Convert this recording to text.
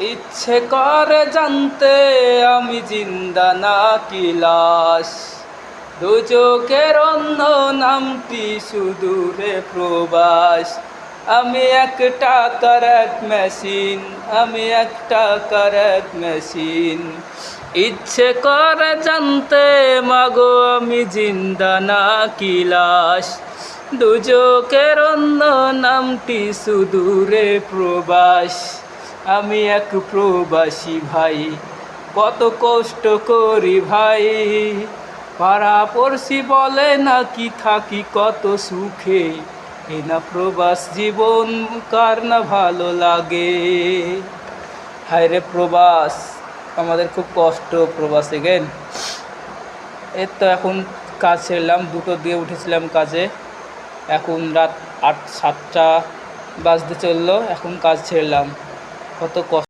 ইচ্ছে করে জানতে আমি জিন্দা নাকি লাশ, দু চোখের অন্য নামটি সুদূরে প্রবাস। আমি এক টাকার এক মেশিন, আমি এক টাকার এক মেশিন। ইচ্ছে করে জানতে মাগো আমি জিন্দা নাকি লাশ, দু চোখের অন্য নামটি সুদূরে প্রবাস। আমি এক প্রবাসী ভাই, কত কষ্ট করি ভাই। পাড়া পড়শি বলে নাকি থাকি কত সুখে, এ না প্রবাস জীবন কার না ভালো লাগে। হায় রে প্রবাস, আমাদের খুব কষ্ট প্রবাসে গেন। এই তো এখন কাজ ছেড়লাম, 2টো দিয়ে উঠেছিলাম কাজে, এখন রাত 7টা বাজতে চললো, এখন কাজ ছেড়লাম। কত কষ্ট।